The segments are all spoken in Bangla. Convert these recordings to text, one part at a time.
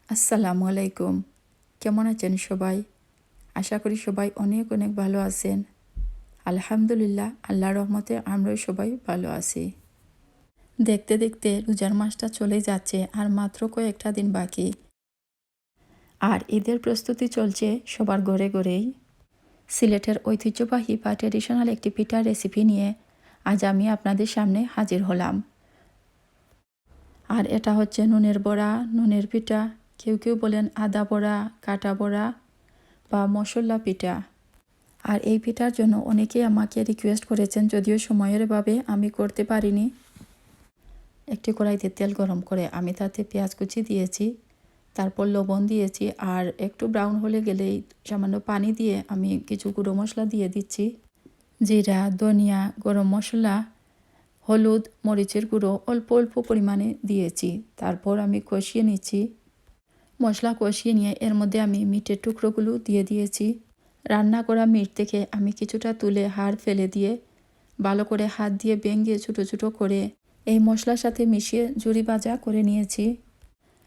আসসালামু আলাইকুম। কেমন আছেন সবাই? আশা করি সবাই অনেক অনেক ভালো আছেন। আলহামদুলিল্লাহ, আল্লাহর রহমতে আমরাও সবাই ভালো আছি। দেখতে দেখতে রোজার মাসটা চলে যাচ্ছে আর মাত্র কয়েকটা দিন বাকি। আর ঈদের প্রস্তুতি চলছে সবার ঘরে ঘরেই। সিলেটের ঐতিহ্যবাহী বা ট্র্যাডিশনাল একটি পিঠার রেসিপি নিয়ে আজ আমি আপনাদের সামনে হাজির হলাম। আর এটা হচ্ছে নুনের বড়া, নুনের পিঠা, কেউ কেউ বলেন আদা বড়া, কাটা বড়া বা মশলা পিঠা। আর এই পিঠার জন্য অনেকেই আমাকে রিকোয়েস্ট করেছেন, যদিও সময়ের অভাবে আমি করতে পারিনি। একটি কড়াইতে তেল গরম করে আমি তাতে পেঁয়াজ কুচি দিয়েছি, তারপর লবণ দিয়েছি, আর একটু ব্রাউন হলে গেলেই সামান্য পানি দিয়ে আমি কিছু গুঁড়ো মশলা দিয়ে দিচ্ছি। জিরা, ধনিয়া, গরম মশলা, হলুদ, মরিচের গুঁড়ো অল্প অল্প পরিমাণে দিয়েছি। তারপর আমি কষিয়ে নিচ্ছি। মশলা কষিয়ে নিয়ে এর মধ্যে আমি মিটের টুকরোগুলো দিয়ে দিয়েছি। রান্না করা মিট থেকে আমি কিছুটা তুলে হাড় ফেলে দিয়ে ভালো করে হাত দিয়ে ভেঙে ছোটো ছোটো করে এই মশলার সাথে মিশিয়ে ঝুরি ভাজা করে নিয়েছি।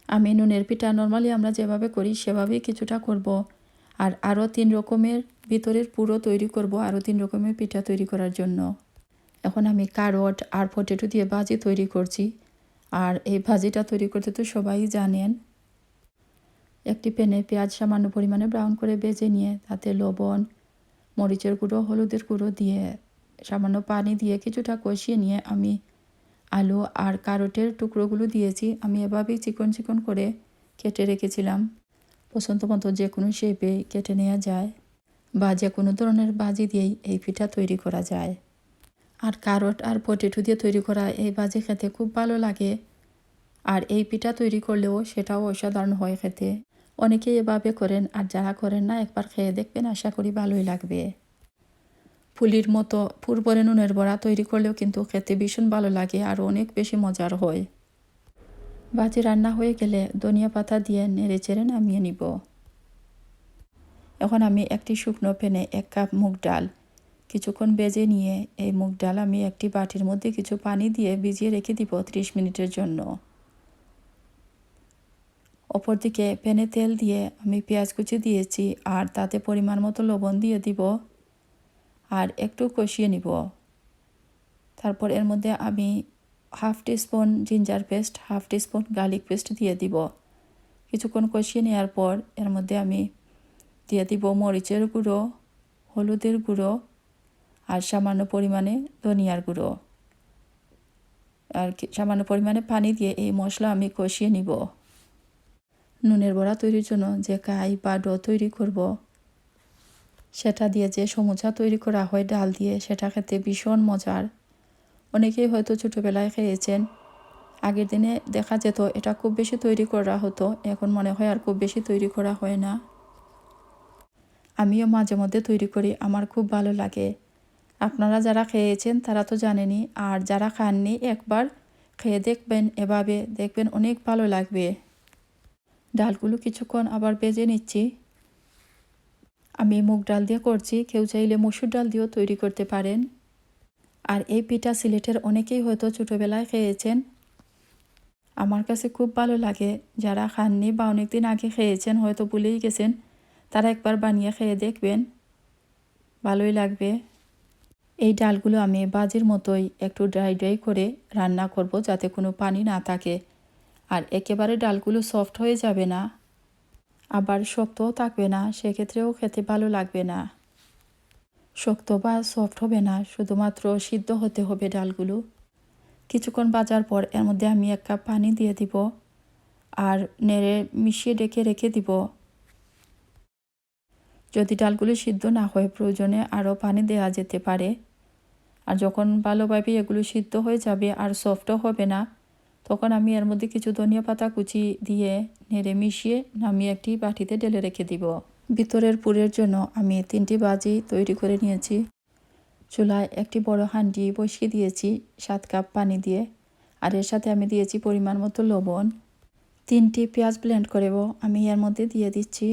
আমি নুনের পিঠা নর্মালি আমরা যেভাবে করি সেভাবেই কিছুটা করব। আর আরও 3 রকমের ভিতরের পুরো তৈরি করব, আরও 3 রকমের পিঠা তৈরি করার জন্য। এখন আমি ক্যারট আর পটেটো দিয়ে ভাজি তৈরি করছি। আর এই ভাজিটা তৈরি করতে তো সবাই জানেন। একটি প্যানে পেঁয়াজ সামান্য পরিমাণে ব্রাউন করে ভেজে নিয়ে তাতে লবণ, মরিচের গুঁড়ো, হলুদের গুঁড়ো দিয়ে সামান্য পানি দিয়ে কিছুটা কষিয়ে নিয়ে আমি আলু আর ক্যারটের টুকরোগুলো দিয়েছি। আমি এভাবেই চিকন চিকন করে কেটে রেখেছিলাম। পছন্দ মতো যে কোনো শেপে কেটে নেওয়া যায় বা যে কোনো ধরনের ভাজি দিয়েই এই পিঠা তৈরি করা যায়। আর ক্যারট আর পটেটো দিয়ে তৈরি করা এই ভাজি খেতে খুব ভালো লাগে। আর এই পিঠা তৈরি করলেও সেটাও অসাধারণ হয় খেতে। অনেকেই এভাবে করেন, আর যারা করেন না একবার খেয়ে দেখবেন, আশা করি ভালোই লাগবে। পুলির মতো পুরপরে নুনের বড়া তৈরি করলেও কিন্তু খেতে ভীষণ ভালো লাগে আর অনেক বেশি মজার হয়। ভাজি রান্না হয়ে গেলে ধনিয়া পাতা দিয়ে নেড়ে চেড়ে নামিয়ে নিব। এখন আমি একটি শুকনো প্যানে 1 কাপ মুগ ডাল কিছুক্ষণ ভেজে নিয়ে এই মুগ ডাল আমি একটি বাটির মধ্যে কিছু পানি দিয়ে ভিজিয়ে রেখে দিব 30 মিনিটের জন্য। অপরদিকে প্যানে তেল দিয়ে আমি পেঁয়াজ কুচি দিয়েছি আর তাতে পরিমাণ মতো লবণ দিয়ে দিব আর একটু কষিয়ে নিব। তারপর এর মধ্যে আমি half teaspoon ginger paste, half teaspoon garlic paste দিয়ে দিব। কিছুক্ষণ কষিয়ে নেওয়ার পর এর মধ্যে আমি দিয়ে দিব মরিচের গুঁড়ো, হলুদের গুঁড়ো আর সামান্য পরিমাণে ধনিয়ার গুঁড়ো আর সামান্য পরিমাণে পানি দিয়ে এই মশলা আমি কষিয়ে নিব। নুনের বড়া তৈরির জন্য যে কাই বা ডো তৈরি করব সেটা দিয়ে যে সমুচা তৈরি করা হয় ডাল দিয়ে, সেটা খেতে ভীষণ মজার। অনেকেই হয়তো ছোটোবেলায় খেয়েছেন। আগের দিনে দেখা যেত এটা খুব বেশি তৈরি করা হতো, এখন মনে হয় আর খুব বেশি তৈরি করা হয় না। আমিও মাঝে মধ্যে তৈরি করি, আমার খুব ভালো লাগে। আপনারা যারা খেয়েছেন তারা তো জানেনই, আর যারা খাননি একবার খেয়ে দেখবেন, এভাবে দেখবেন অনেক ভালো লাগবে। ডালগুলো কিছুক্ষণ আবার ভেজে নিচ্ছি। আমি মুগ ডাল দিয়ে করছি, কেউ চাইলে মসুর ডাল দিয়েও তৈরি করতে পারেন। আর এই পিঠা সিলেটের অনেকেই হয়তো ছোটোবেলায় খেয়েছেন। আমার কাছে খুব ভালো লাগে। যারা খাননি বা অনেকদিন আগে খেয়েছেন, হয়তো ভুলেই গেছেন, তারা একবার বানিয়ে খেয়ে দেখবেন, ভালোই লাগবে। এই ডালগুলো আমি ভাজির মতোই একটু ড্রাই ড্রাই করে রান্না করব, যাতে কোনো পানি না থাকে। আর একেবারে ডালগুলো সফট হয়ে যাবে না, আবার শক্তও থাকবে না, সেক্ষেত্রেও খেতে ভালো লাগবে না। শক্ত বা সফট হবে না, শুধুমাত্র সিদ্ধ হতে হবে ডালগুলো। কিছুক্ষণ ভাজার পর এর মধ্যে আমি 1 কাপ পানি দিয়ে দিব আর নেড়ে মিশিয়ে ডেকে রেখে দিব। যদি ডালগুলো সিদ্ধ না হয় প্রয়োজনে আরও পানি দেওয়া যেতে পারে। আর যখন ভালোভাবে এগুলো সিদ্ধ হয়ে যাবে আর সফটও হবে না, তখন আমি এর মধ্যে কিছু ধনিয়া পাতা কুচি দিয়ে নেড়ে মিশিয়ে নামিয়ে একটি বাটিতে ঢেলে রেখে দিব। ভিতরের পুরের জন্য আমি 3টি ভাজি তৈরি করে নিয়েছি। চুলায় একটি বড় হাঁড়ি বসিয়ে দিয়েছি 7 কাপ পানি দিয়ে, আর এর সাথে আমি দিয়েছি পরিমাণ মতো লবণ। 3টি পেঁয়াজ ব্লেন্ড করেব আমি এর মধ্যে দিয়ে দিচ্ছি।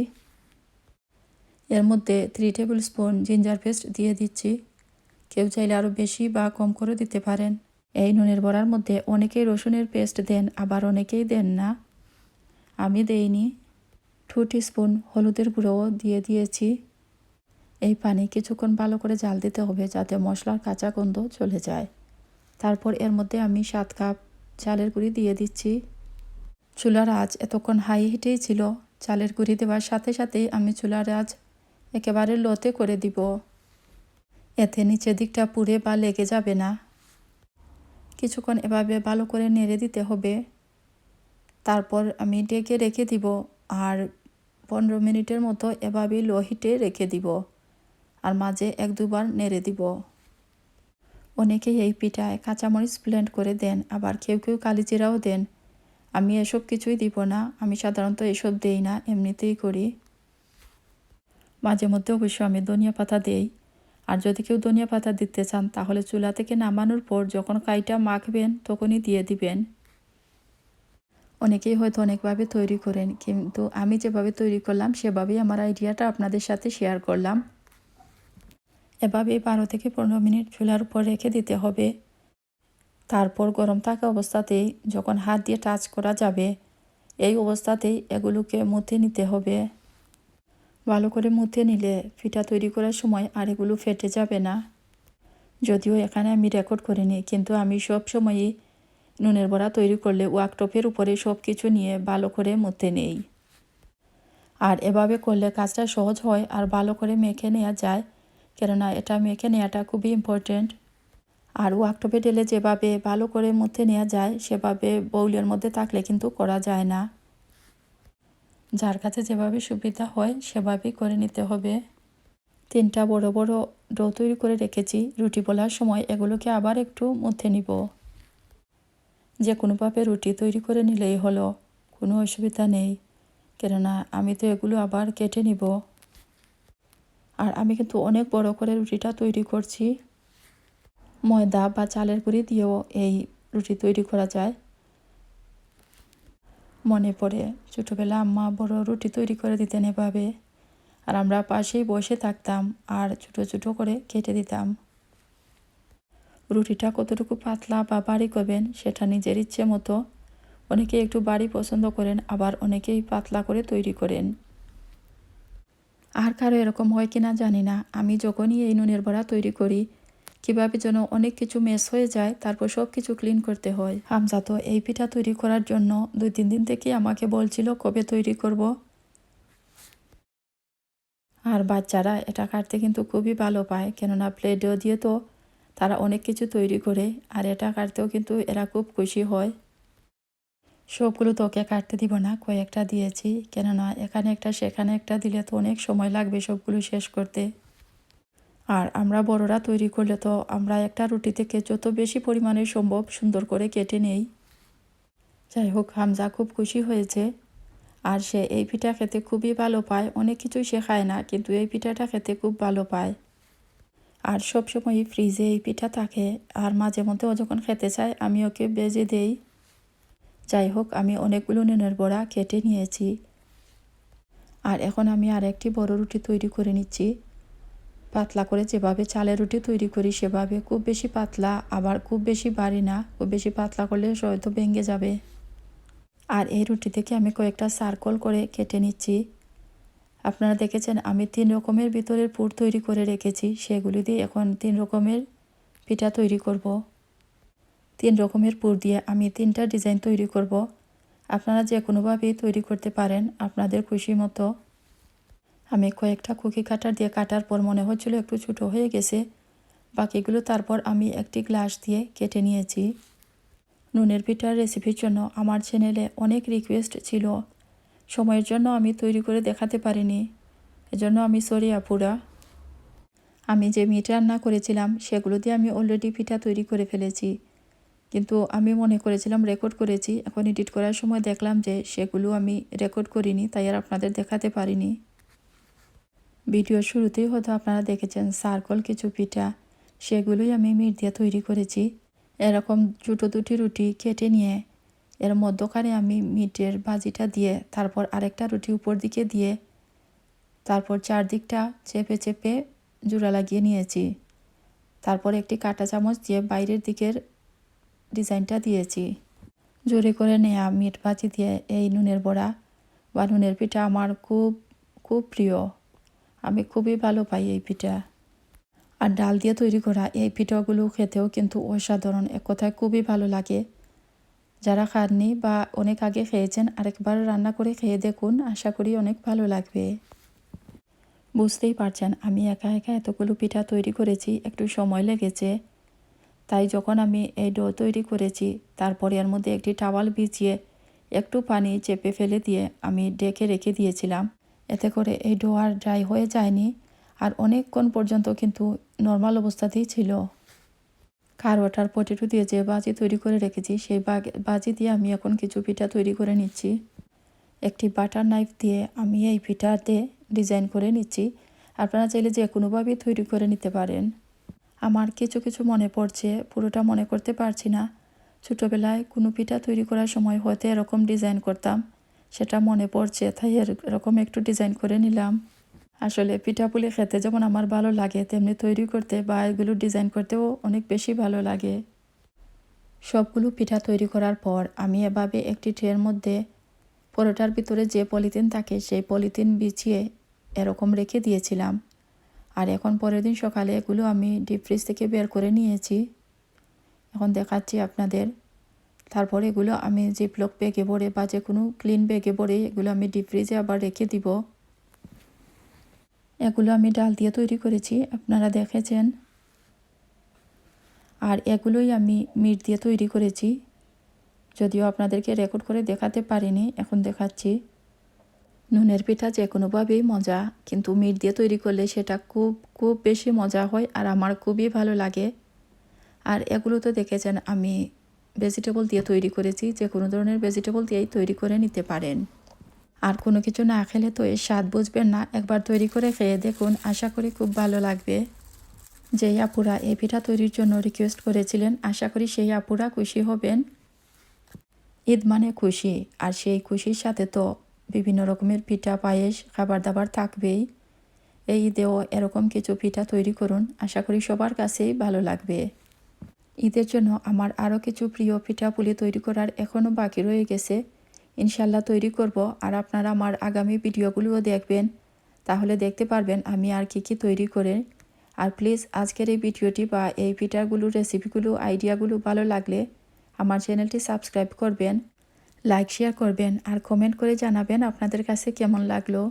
এর মধ্যে 3 টেবিল স্পুন জিঞ্জার পেস্ট দিয়ে দিচ্ছি। কেউ চাইলে আরও বেশি বা কম করে দিতে পারেন। এই নুনের বড়ার মধ্যে অনেকেই রসুনের পেস্ট দেন, আবার অনেকেই দেন না। আমি দেইনি। 2 টিস্পুন হলুদের গুঁড়োও দিয়ে দিয়েছি। এই পানি কিছুক্ষণ ভালো করে জাল দিতে হবে যাতে মশলার কাঁচা গন্ধ চলে যায়। তারপর এর মধ্যে আমি 7 কাপ চালের গুঁড়ি দিয়ে দিচ্ছি। চুলার আঁচ এতক্ষণ হাই হিটেই ছিল। চালের গুঁড়ি দেওয়ার সাথে সাথেই আমি চুলার আঁচ একেবারে লোতে করে দিব। এতে নিচের দিকটা পুড়ে বা লেগে যাবে না। কিছুক্ষণ এভাবে ভালো করে নেড়ে দিতে হবে। তারপর আমি ঢেকে রেখে দিব আর 15 মিনিটের মতো এভাবেই লো হিটে রেখে দিব আর মাঝে 1-2 বার নেড়ে দিব। অনেকেই এই পিঠায় কাঁচামরিচ ব্লেন্ড করে দেন, আবার কেউ কেউ কালিজিরাও দেন। আমি এসব কিছুই দিব না। আমি সাধারণত এসব দেই না, এমনিতেই করি। মাঝে মধ্যে অবশ্য আমি ধনিয়া পাতা দেই। আর যদি কেউ ধনিয়া পাতা দিতে চান তাহলে চুলা থেকে নামানোর পর যখন কাইটা মাখবেন তখনই দিয়ে দিবেন। অনেকেই হয়তো অনেকভাবে তৈরি করেন, কিন্তু আমি যেভাবে তৈরি করলাম সেভাবেই আমার আইডিয়াটা আপনাদের সাথে শেয়ার করলাম। এভাবেই 12 থেকে 15 মিনিট চুলার উপর রেখে দিতে হবে। তারপর গরম থাকা অবস্থাতেই যখন হাত দিয়ে টাচ করা যাবে এই অবস্থাতেই এগুলোকে মুথে নিতে হবে। ভালো করে মুথে নিলে পিঠা তৈরি করার সময় আর এগুলো ফেটে যাবে না। যদিও এখানে আমি রেকর্ড করিনি, কিন্তু আমি সব সময়ই নুনের বড়া তৈরি করলে ওয়ার্কটপের উপরে সব কিছু নিয়ে ভালো করে মুথে নেই। আর এভাবে করলে কাজটা সহজ হয় আর ভালো করে মেখে নেওয়া যায়, কেননা এটা মেখে নেওয়াটা খুবই ইম্পর্টেন্ট। আর ওয়ার্কটপে ঢেলে যেভাবে ভালো করে মুথে নেওয়া যায় সেভাবে বাউলের মধ্যে থাকলে কিন্তু করা যায় না। যার কাছে যেভাবে সুবিধা হয় সেভাবেই করে নিতে হবে। 3টা বড় বড় ডো তৈরি করে রেখেছি। রুটি বেলার সময় এগুলোকে আবার একটু মুথে নিব। যে কোনোভাবে রুটি তৈরি করে নিলেই হলো, কোনো অসুবিধা নেই, কেননা আমি তো এগুলো আবার কেটে নিব। আর আমি কিন্তু অনেক বড় করে রুটিটা তৈরি করছি। ময়দা বা চালের গুঁড়ি দিয়েও এই রুটি তৈরি করা যায়। মনে পড়ে ছোটোবেলা আম্মা বড় রুটি তৈরি করে দিতেন এভাবে, আর আমরা পাশেই বসে থাকতাম আর ছোটো ছোটো করে কেটে দিতাম। রুটিটা কতটুকু পাতলা বা বাড়ি করবেন সেটা নিজের ইচ্ছে মতো। অনেকে একটু বাড়ি পছন্দ করেন, আবার অনেকেই পাতলা করে তৈরি করেন। আর কারো এরকম হয় কিনা জানি না, আমি যখনই এই নুনের বড়া তৈরি করি কীভাবে যেন অনেক কিছু মেস হয়ে যায়, তারপর সব কিছু ক্লিন করতে হয়। হামজা তো এই পিঠা তৈরি করার জন্য 2-3 দিন থেকে আমাকে বলছিল কবে তৈরি করব। আর বাচ্চারা এটা কাটতে কিন্তু খুবই ভালো পায়, কেননা প্লেটও দিয়ে তো তারা অনেক কিছু তৈরি করে, আর এটা কাটতেও কিন্তু এরা খুব খুশি হয়। সবগুলো তো ওকে কাটতে দিব না, কয়েকটা দিয়েছি, কেননা এখানে একটা সেখানে একটা দিলে তো অনেক সময় লাগবে সবগুলো শেষ করতে। আর আমরা বড়রা তৈরি করলে তো আমরা একটা রুটি থেকে যত বেশি পরিমাণে সম্ভব সুন্দর করে কেটে নেই। যাই হোক, হামজা খুব খুশি হয়েছে। আর সে এই পিঠা খেতে খুবই ভালো পায়। অনেক কিছুই সে খায় না, কিন্তু এই পিঠাটা খেতে খুব ভালো পায়। আর সবসময় ফ্রিজে এই পিঠা থাকে, আর মাঝে মধ্যে ও যখন খেতে চায় আমি ওকে ভেজে দেই। যাই হোক, আমি অনেকগুলো নুনের বড়া কেটে নিয়েছি। আর এখন আমি আরেকটি বড় রুটি তৈরি করে নিচ্ছি। পাতলা করে যেভাবে চালের রুটি তৈরি করি সেভাবে, খুব বেশি পাতলা আবার খুব বেশি বাড়ি না। খুব বেশি পাতলা করলে হয়তো ভেঙে যাবে। আর এই রুটি থেকে আমি কয়েকটা সার্কেল করে কেটে নিচ্ছি। আপনারা দেখেছেন আমি 3 রকমের ভিতরের পুর তৈরি করে রেখেছি, সেগুলি দিয়ে এখন 3 রকমের পিঠা তৈরি করব। 3 রকমের পুর দিয়ে আমি 3টা ডিজাইন তৈরি করব। আপনারা যে কোনোভাবেই তৈরি করতে পারেন আপনাদের খুশি মতো। আমি কয়েকটা কুকি কাটার দিয়ে কাটার পর মনে হচ্ছিল একটু ছোটো হয়ে গেছে। বাকিগুলো তারপর আমি একটি গ্লাস দিয়ে কেটে নিয়েছি। নুনের পিঠার রেসিপির জন্য আমার চ্যানেলে অনেক রিকোয়েস্ট ছিল। সময়ের জন্য আমি তৈরি করে দেখাতে পারিনি, এজন্য আমি সরি আপুরা। আমি যে মিট রান্না করেছিলাম সেগুলো দিয়ে আমি অলরেডি পিঠা তৈরি করে ফেলেছি, কিন্তু আমি মনে করেছিলাম রেকর্ড করেছি। এখন এডিট করার সময় দেখলাম যে সেগুলো আমি রেকর্ড করিনি, তাই আর আপনাদের দেখাতে পারিনি। ভিডিওর শুরুতেই হয়তো আপনারা দেখেছেন সার্কেল কিছু পিঠা, সেগুলোই আমি মিট দিয়ে তৈরি করেছি। এরকম ছোটো 2টি রুটি কেটে নিয়ে এর মধ্যখানে আমি মিটের ভাজিটা দিয়ে তারপর আরেকটা রুটি উপর দিকে দিয়ে তারপর চারদিকটা চেপে চেপে জোড়া লাগিয়ে নিয়েছি। তারপর একটি কাঁটা চামচ দিয়ে বাইরের দিকের ডিজাইনটা দিয়েছি। জোরে করে নেওয়া মিট ভাজি দিয়ে এই নুনের বড়া বা নুনের পিঠা আমার খুব খুব প্রিয়। আমি খুবই ভালো পাই এই পিঠা। আর ডাল দিয়ে তৈরি করা এই পিঠাগুলো খেতেও কিন্তু অসাধারণ, এক কথায় খুবই ভালো লাগে। যারা খাননি বা অনেক আগে খেয়েছেন আরেকবার রান্না করে খেয়ে দেখুন, আশা করি অনেক ভালো লাগবে। বুঝতেই পারছেন আমি একা একা এতগুলো পিঠা তৈরি করেছি, একটু সময় লেগেছে। তাই যখন আমি এই ডো তৈরি করেছি তারপরে এর মধ্যে একটি টাওয়াল বিছিয়ে একটু পানি চেপে ফেলে দিয়ে আমি ডেকে রেখে দিয়েছিলাম। এতে করে এই ডো আর ড্রাই হয়ে যায়নি, আর অনেকক্ষণ পর্যন্ত কিন্তু নর্মাল অবস্থাতেই ছিল। কারওয়াটার পটেটো দিয়ে যে বাজি তৈরি করে রেখেছি সেই বাজি দিয়ে আমি এখন কিছু পিঠা তৈরি করে নিচ্ছি। একটি বাটার নাইফ দিয়ে আমি এই পিঠাতে ডিজাইন করে নিচ্ছি। আপনারা চাইলে যে কোনোভাবেই তৈরি করে নিতে পারেন। আমার কিছু কিছু মনে পড়ছে, পুরোটা মনে করতে পারছি না। ছোটোবেলায় কোনো পিঠা তৈরি করার সময় হয়তো এরকম ডিজাইন করতাম, সেটা মনে পড়ছে, তাই এরকম একটু ডিজাইন করে নিলাম। আসলে পিঠাপুলি খেতে যেমন আমার ভালো লাগে, তেমনি তৈরি করতে বা এগুলো ডিজাইন করতেও অনেক বেশি ভালো লাগে। সবগুলো পিঠা তৈরি করার পর আমি এভাবে একটি ট্রের মধ্যে পরোটার ভিতরে যে পলিথিন থাকে সেই পলিথিন বিছিয়ে এরকম রেখে দিয়েছিলাম। আর এখন পরের দিন সকালে এগুলো আমি ডিপ ফ্রিজ থেকে বের করে নিয়েছি, এখন দেখাচ্ছি আপনাদের। তারপর এগুলো আমি জিপলক ব্যাগে ভরে বা যে কোনো ক্লিন ব্যাগে ভরে এগুলো আমি ডিপ ফ্রিজে আবার রেখে দিব। এগুলো আমি ডাল দিয়ে তৈরি করেছি, আপনারা দেখেছেন। আর এগুলোই আমি মিট দিয়ে তৈরি করেছি, যদিও আপনাদেরকে রেকর্ড করে দেখাতে পারিনি, এখন দেখাচ্ছি। নুনের পিঠা যে কোনোভাবেই মজা, কিন্তু মিট দিয়ে তৈরি করলে সেটা খুব খুব বেশি মজা হয়, আর আমার খুবই ভালো লাগে। আর এগুলো তো দেখেছেন আমি ভেজিটেবল দিয়ে তৈরি করেছি, যে কোনো ধরনের ভেজিটেবল দিয়েই তৈরি করে নিতে পারেন। আর কোনো কিছু না খেলে তো এর স্বাদ বুঝবেন না, একবার তৈরি করে খেয়ে দেখুন, আশা করি খুব ভালো লাগবে। যেই আপুরা এই পিঠা তৈরির জন্য রিকোয়েস্ট করেছিলেন, আশা করি সেই আপুরা খুশি হবেন। ঈদ মানে খুশি, আর সেই খুশির সাথে তো বিভিন্ন রকমের পিঠা পায়েস খাবার দাবার থাকবেই। এই ঈদেও এরকম কিছু পিঠা তৈরি করুন, আশা করি সবার কাছেই ভালো লাগবে। ঈদের জন্য আমার আরও কিছু প্রিয় পিঠাপুলি তৈরি করার এখনও বাকি রয়ে গেছে, ইনশাল্লাহ তৈরি করব। আর আপনারা আমার আগামী ভিডিওগুলোও দেখবেন, তাহলে দেখতে পারবেন আমি আর কি তৈরি করে। আর প্লিজ আজকের এই ভিডিওটি বা এই পিঠাগুলোর রেসিপিগুলো আইডিয়াগুলো ভালো লাগলে আমার চ্যানেলটি সাবস্ক্রাইব করবেন, লাইক শেয়ার করবেন, আর কমেন্ট করে জানাবেন আপনাদের কাছে কেমন লাগলো।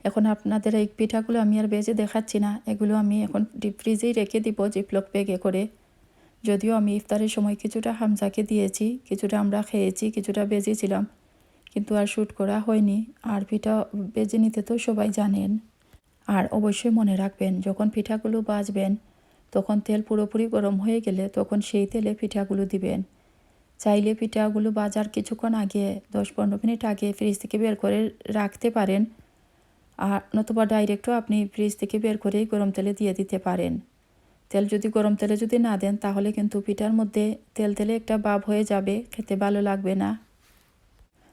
এখন আপনাদের এই পিঠাগুলো আমি আর ভেজে দেখাচ্ছি না, এগুলো আমি এখন ডিপ ফ্রিজেই রেখে দিব জিপলক ব্যাগে করে। যদিও আমি ইফতারের সময় কিছুটা হামজাকে দিয়েছি, কিছুটা আমরা খেয়েছি, কিছুটা ভেজেছিলাম, কিন্তু আর শ্যুট করা হয়নি। আর পিঠা ভেজে নিতে তো সবাই জানেন। আর অবশ্যই মনে রাখবেন, যখন পিঠাগুলো ভাজবেন তখন তেল পুরোপুরি গরম হয়ে গেলে তখন সেই তেলে পিঠাগুলো দিবেন। চাইলে পিঠাগুলো ভাজার কিছুক্ষণ আগে 10-15 মিনিট আগে ফ্রিজ থেকে বের করে রাখতে পারেন, আর নতুবা ডাইরেক্টও আপনি ফ্রিজ থেকে বের করেই গরম তেলে দিয়ে দিতে পারেন। তেল যদি গরম তেলে যদি না দেন তাহলে কিন্তু পিঠার মধ্যে তেল তেলে একটা ভাব হয়ে যাবে, খেতে ভালো লাগবে না।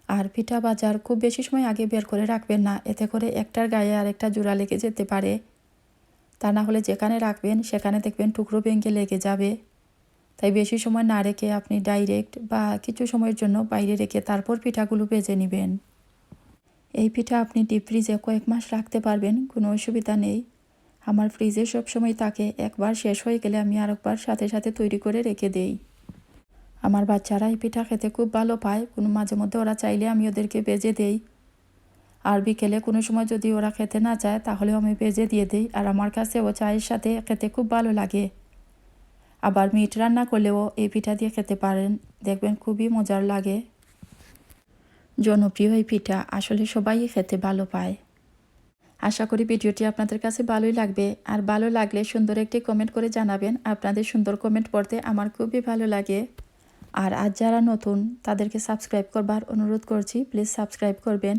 আর পিঠা ভাজার খুব বেশি সময় আগে বের করে রাখবেন না, এতে করে একটার গায়ে আর একটা জোড়া লেগে যেতে পারে। তা না হলে যেখানে রাখবেন সেখানে দেখবেন টুকরো ভেঙে লেগে যাবে। তাই বেশি সময় না রেখে আপনি ডাইরেক্ট বা কিছু সময়ের জন্য বাইরে রেখে তারপর পিঠাগুলো ভেজে নেবেন। এই পিঠা আপনি ডিপ ফ্রিজে কয়েক মাস রাখতে পারবেন, কোনো অসুবিধা নেই। আমার ফ্রিজে সব সময় থাকে, একবার শেষ হয়ে গেলে আমি আরেকবার সাথে সাথে তৈরি করে রেখে দেই। আমার বাচ্চারা এই পিঠা খেতে খুব ভালো পায়, কোনো মাঝে মধ্যে ওরা চাইলে আমি ওদেরকে ভেজে দেই। আর বিকেলে কোনো সময় যদি ওরা খেতে না চায় তাহলেও আমি ভেজে দিয়ে দিই, আর আমার কাছে ও চায়ের সাথে খেতে খুব ভালো লাগে। আবার মিট রান্না করলেও এই পিঠা দিয়ে খেতে পারেন, দেখবেন খুবই মজার লাগে। জনপ্রিয় এই পিঠা আসলে সবাই খেতে ভালো পায়। আশা করি ভিডিওটি আপনাদের কাছে ভালোই লাগবে, আর ভালো লাগলে সুন্দর একটি কমেন্ট করে জানাবেন। আপনাদের সুন্দর কমেন্ট পড়তে আমার খুবই ভালো লাগে। আর আজ যারা নতুন তাদেরকে সাবস্ক্রাইব করবার অনুরোধ করছি, প্লিজ সাবস্ক্রাইব করবেন।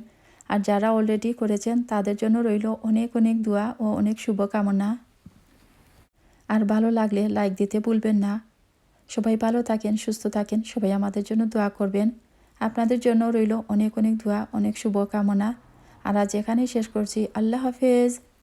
আর যারা অলরেডি করেছেন তাদের জন্য রইল অনেক অনেক দোয়া ও অনেক শুভকামনা। আর ভালো লাগলে লাইক দিতে ভুলবেন না। সবাই ভালো থাকেন, সুস্থ থাকেন, সবাই আমাদের জন্য দোয়া করবেন। আপনাদের জন্য রইল অনেক অনেক দোয়া, অনেক শুভকামনা। আর আজ এখানেই শেষ করছি। আল্লাহ হাফেজ।